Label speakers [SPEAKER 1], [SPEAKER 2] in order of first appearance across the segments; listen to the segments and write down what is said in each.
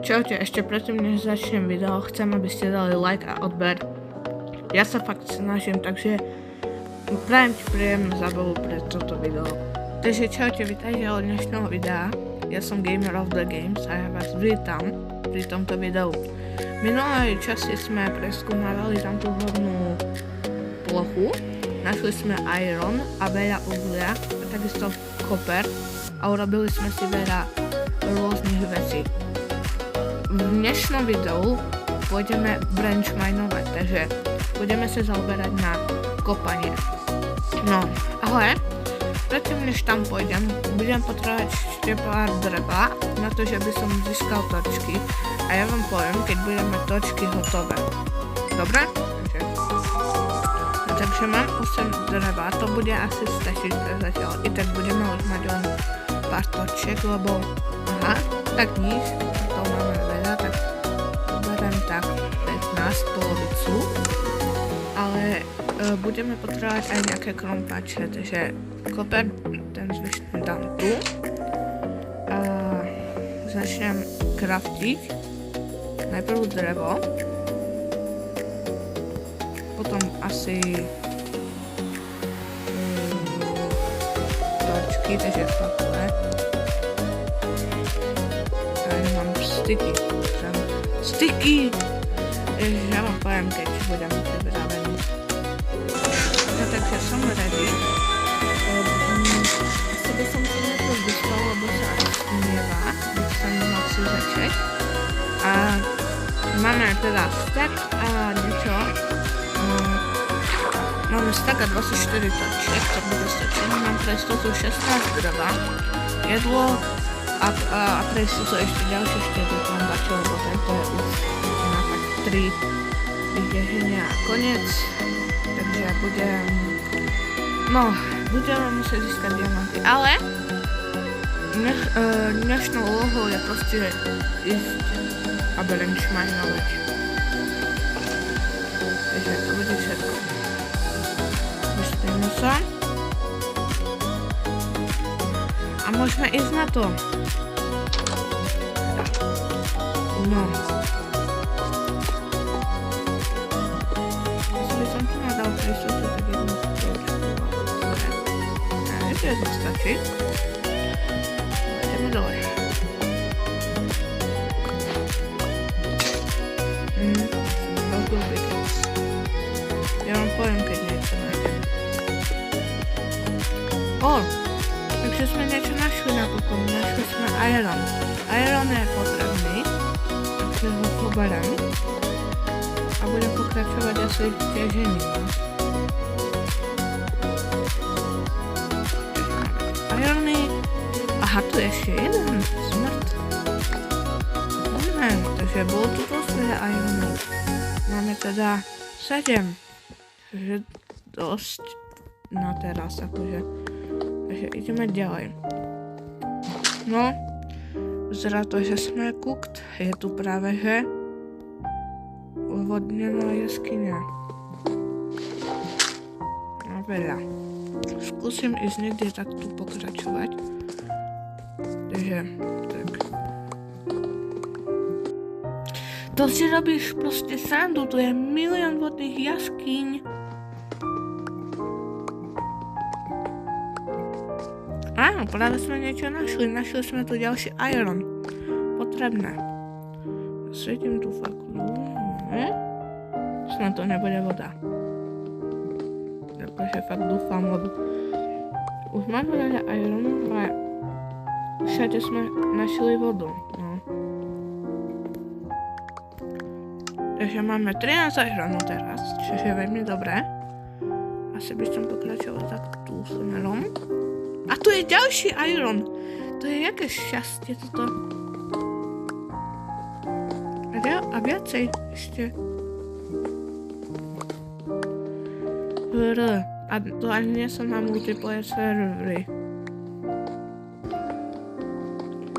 [SPEAKER 1] Čaute, ešte predtým než začnem video, chcem, aby ste dali like a odber. Ja sa fakt snažím, takže prajem ti príjemnú zábavu pre toto video. Takže čaute, vítajte od dnešného videa. Ja som Gamer of the Games a ja vás vítam pri tomto videu. V minulej časti sme preskúmavali tam tú hodnú plochu. Našli sme iron a veľa uhlia a takisto koper a urobili sme si veľa rôznych vecí. V dnešnom videu pôjdeme branch minovať, takže budeme sa zaoberať na kopanie. No, ale predtým než tam pôjdem, budem potrebovať ešte pár dreva na to, že by som získal točky a ja vám poviem, keď budeme mať točky hotové. Dobre? Takže mám 8 dreva, to bude asi stačiť pre zatiaľ. I tak budeme už mať len pár točiek, lebo aha, tak nič, to máme veľa, tak beriem tak 15, polovicu. Ale budeme potrebovať aj nejaké krompače, takže koper, ten zvyšný dám tu. Začnem craftiť. Najprv drevo. Potom asi točky, takže takhle. A mám sticky. Sticky! Ja vám poviem, keď budem pripravený. No takže som ready. Asi by som si najprv vyspal, lebo sa snieva. Nech sa nemá si začať. A máme teda stack a niečo. Máme stack a 24 točiek, to bude stačiť. Mám pre istotu 16 dreva, jedlo a pre istotu ešte ďalšie 4 klombače, lebo tento je už na tak 3 vydeženia a koniec. Takže budeme musieť získať diamanty, ale dnešnou úlohou je proste ísť a branch minovať. Takže to bude všetko. Vyspíme sa. A môžeme ísť na to. No. By som tu nadal prístup, tak jednu točku. Ešte jedno stačí. Ideme dole. Ja vám poviem, keď niečo nájdem. Takže sme niečo našli napokon. Našli sme iron. Iron je potrebný, takže ho poberám. A budem pokračovať asi v tiežení. Irony. Aha, tu je ešte jeden smrt. Takže bolo tu dosť veľa ironov. Máme teda 7. Takže dosť na teraz, akože. Takže ideme ďalej. No, vyzerá to, že sme cooked. Je tu práve, že uvodnená jaskyňa. No veľa. Skúsim ísť niekde tak tu pokračovať. Takže, tak. To si robíš proste srandu, tu je milión vodných jaskyň. Áno, práve sme niečo našli. Našli sme tu ďalší iron. Potrebné. Svietím tu faklu. Snad to nebude voda. Takže fakt dúfam, lebo už máme veľa ironu, ale všade sme našli vodu. No. Takže máme 13 ironu teraz, čiže je veľmi dobré. Asi by som pokračoval tak tú smerom. A tu je ďalší iron. To je jaké šťastie toto. A viacej ešte. A to ani nie som na multiplayer servery.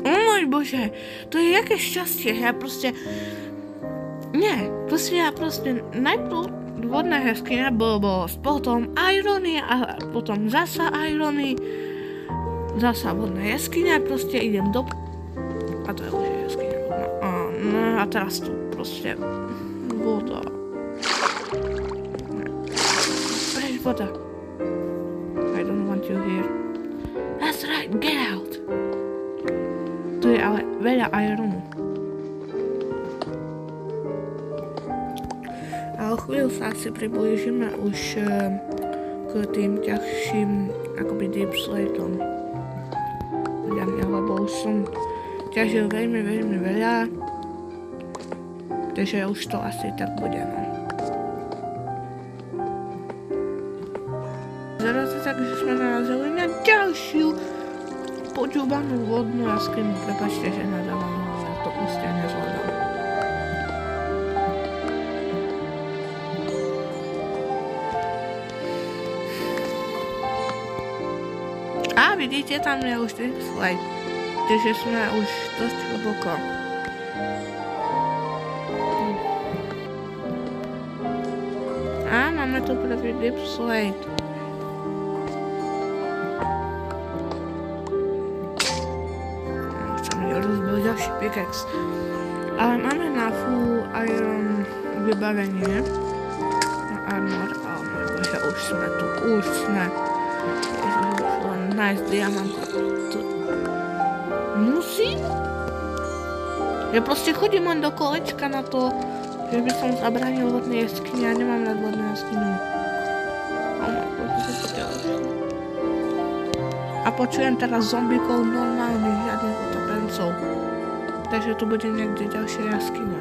[SPEAKER 1] O môj bože, to je jaké šťastie. Ja proste najprv vodná jaskyňa bolo potom irony a potom zasa irony. Zasa vodná jaskyňa, proste idem do... A to je už jaskyňa vodná. No a teraz tu proste voda. Preč voda. I don't want you here. That's right, get out. Tu je ale veľa ironu. A o chvíľu sa asi priblížime už k tým ťažším akoby deep slateom. Podľa mňa, lebo už som ťažil veľmi veľa. Takže už to asi tak bude, no. Zaraz je tak, že sme narazili na ďalšiu počúbanú vodnú jaskyňu. Prepáčte, že nadávam, ale ja to proste nezvládam. A vidíte, tam je už deep slate. Takže sme už dosť hlboko. A máme tu prvý deep slate. Chcem rozbiť ďalší pickaxe. Ale máme na full iron vybavenie. Na armor. Oh môj bože, už sme tu. Už sme. Ježiš, už len nájsť diamant. Musím? Ja proste chodím len do kolečka na to, že by som zabránil vodné jaskyne a nemám rád vodné jaskyne. Oh my god, to je ďalšie. A počujem teraz zombíkov normálnych, žiadnych utopencov. Takže tu bude niekde ďalšia jaskyňa.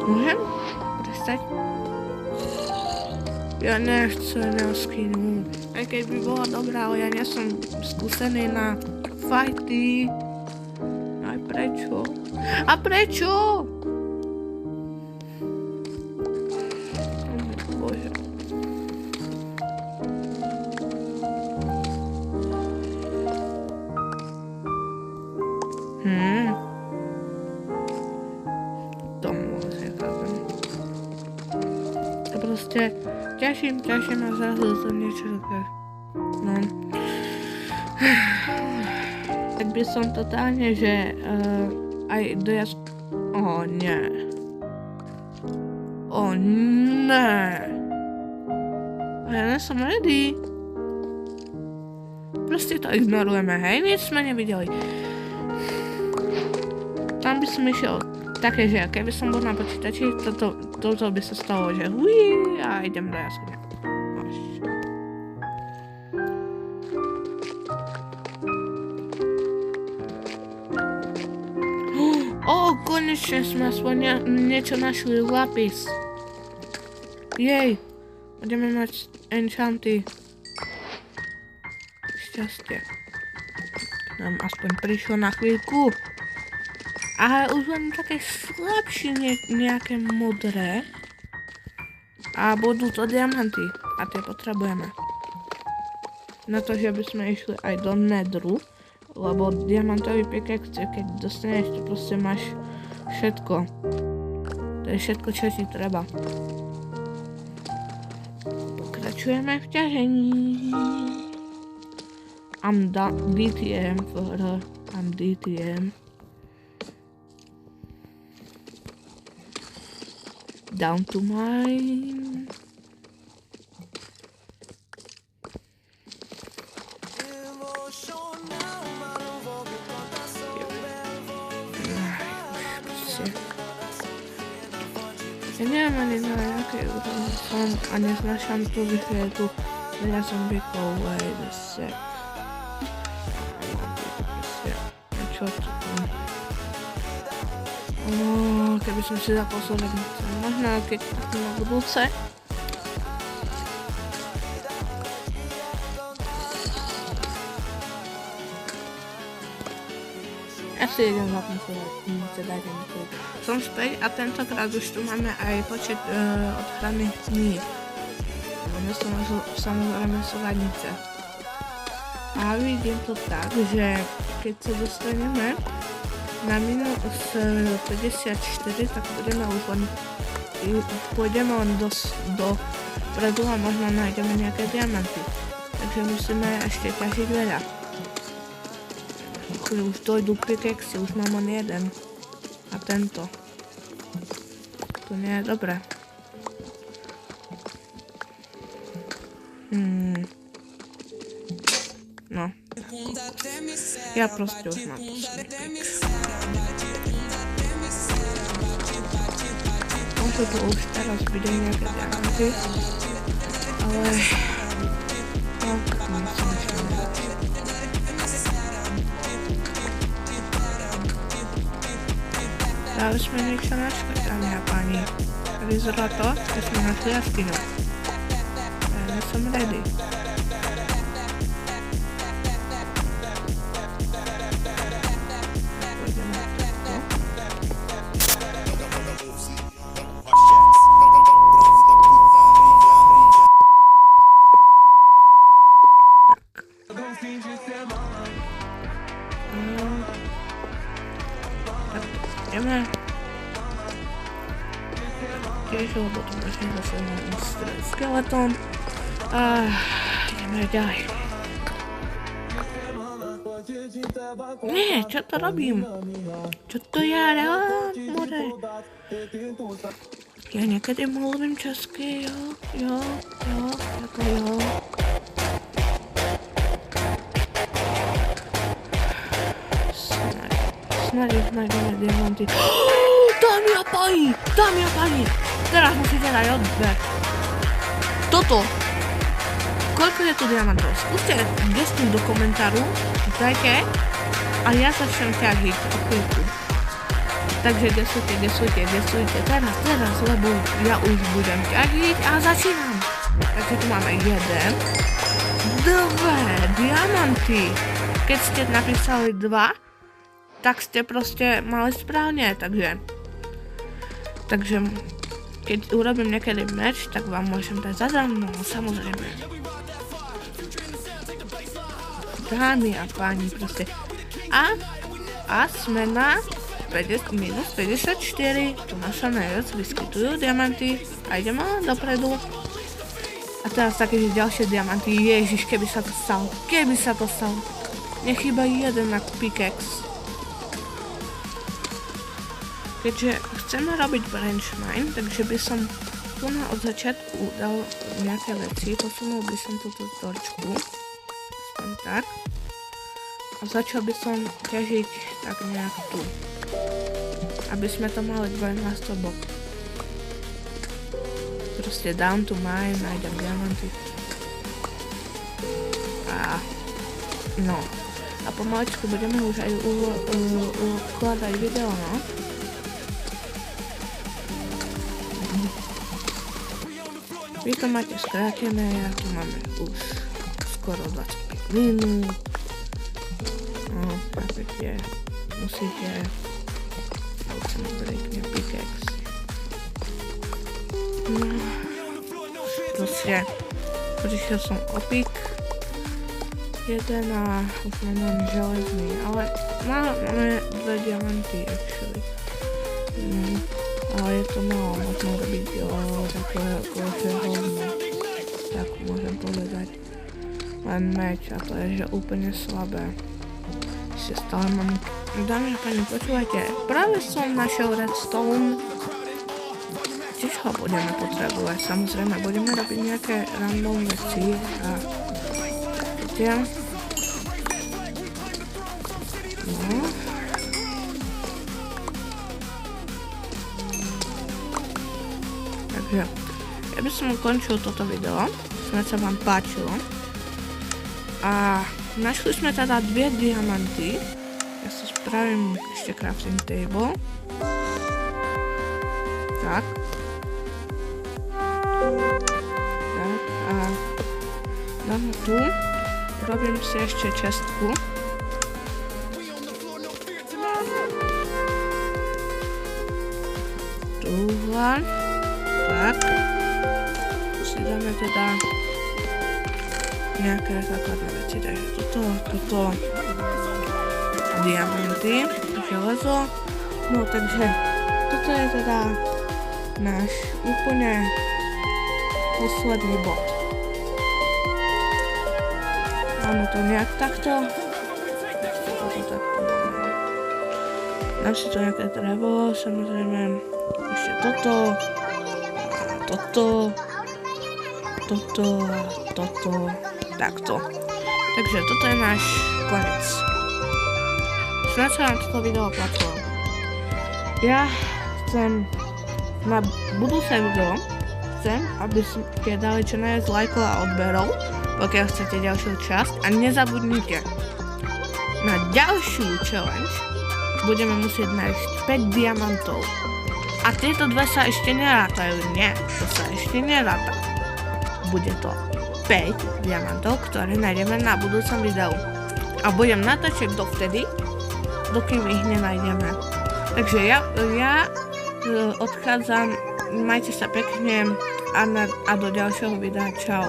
[SPEAKER 1] Môžem? Prestať? Ja nechcem jaskyňu. Aj keď by bola dobrá, ale ja nie som skúsený na fighty. Aj prečo? A prečo? Bože. Proste ťažím a zrazu to niečo také. No. Tak by som totálne, že aj do O nie. O ne. Ja nie som ready. Proste to ignorujeme, hej? Nič sme nevideli. Tam by som išiel také, že keby som bol na počítači, toto by sa stalo, že huí a idem do jaskyne. Konečne sme aspoň niečo našli, lapis. Jej, budeme mať enchanty. Šťastie. Nám aspoň prišlo na chvíľku. Ale už len také slabšie nejaké modré. A budú to diamanty. A tie potrebujeme. Na to, že by sme išli aj do nedru. Lebo diamantový pickaxe, keď dostaneš, to proste máš všetko. To je všetko, čo ti treba. Pokračujeme v ťažení. I'm DTM for her. I'm DTM. Down to mine. Ja neviem ani na jakej úrovni som a neznášam tu, že je tu veľa zombíkov, wait a sec. Čo tu? Keby som si zapol solidnice, možno keď na budúce. Ja si idem zapnúť solidnice, dajte mi to. Som späť a tentokrát už tu máme aj počet odhraných dní. Máme samozrejme solidnice. A vidím to tak, že keď sa dostaneme na minus 54, tak budeme už len pôjdeme len dopredu a možno nájdeme nejaké diamanty. Takže musíme ešte ťažiť veľa. Už dojdú pickaxy, už mám len jeden. A tento. To nie je dobré. No. Ja proste už mám posledný pik. Možno to už teraz bude nejaké diamanty. Ale... No, musím ešte nedať. Dali sme niečo našli, dámy a páni. Vyzerá to, že sme našli jaskyňu. Ja som ready. Ideme. Tiež, lebo to možno zase mám skeleton. Ideme ďalej. Nie, čo to robím? Čo to ja? More. Ja niekedy mluvím česky, jo. Snad nájdeme diamanty. Dámy a páni! Teraz musíte dať odber. Toto. Koľko je tu diamantov? Skúste gestnúť do komentáru, dajte a ja začnem ťažiť o chvíľku. Takže gesujte teraz, lebo ja už budem ťažiť a začínam. Takže tu máme 1, 2 diamanty. Keď ste napísali 2, tak ste proste mali správne, takže keď urobím niekedy meč, tak vám môžem dať zadarmo, samozrejme. Dámy a páni, proste. A sme na minus 54, tu naša najviac vyskytujú diamanty a ideme dopredu. A teraz také, že ďalšie diamanty, ježiš, keby sa to stalo. Nechýba jeden na pickaxe. Keďže chceme robiť branch mine, takže by som tu od začiatku dal nejaké veci, posunul by som túto torčku, aspoň tak, a začal by som ťažiť tak nejak tu, aby sme to mali dvojnásobok. Proste down to mine, nájdem diamanty. No, a pomaličku budeme už aj ukladať video, no. Vy to máte skrátené, ja tu máme už skoro 25 minút. No, chápete, musíte breakne pickaxe. No, proste, prišiel som o pick. Jeden a už mám železný, ale máme 2 diamanty, actually. Ale je to málo, možno robiť takové hovno, tak môžem povedať. Len meč a to je, že úplne slabé. Ešte stále mám... Dámy a páni, počúvajte, práve som našiel redstone. Tiež ho budeme potrebovať, samozrejme, budeme robiť nejaké random veci a... Viete? No... Ja by som ukončil toto video, snad sa vám páčilo. A našli sme teda 2 diamanty. Ja si spravím ešte crafting table. Tak. Tak a dám ho tu. Robím si ešte čestku. Tuhle. Tak, si dáme teda nejaké základné veci, takže toto diamanty, železo, no takže toto je teda náš úplne posledný bod. Máme to nejak takto. Dám si to nejaké drevo, samozrejme ešte toto, takto. Takže toto je náš konec. Snad sa vám toto video páčilo. Ja chcem na budúce video, aby ste dali čo najviac lajkov a odberov, pokiaľ chcete ďalšiu časť. A nezabudnite, na ďalšiu challenge budeme musieť nájsť 5 diamantov. A tieto dve sa ešte nerátajú, nie, to sa ešte neráta. Bude to 5 diamantov, ktoré nájdeme na budúcom videu. A budem natáčať dovtedy, dokým ich nenájdeme. Takže ja odchádzam, majte sa pekne a do ďalšieho videa, čau.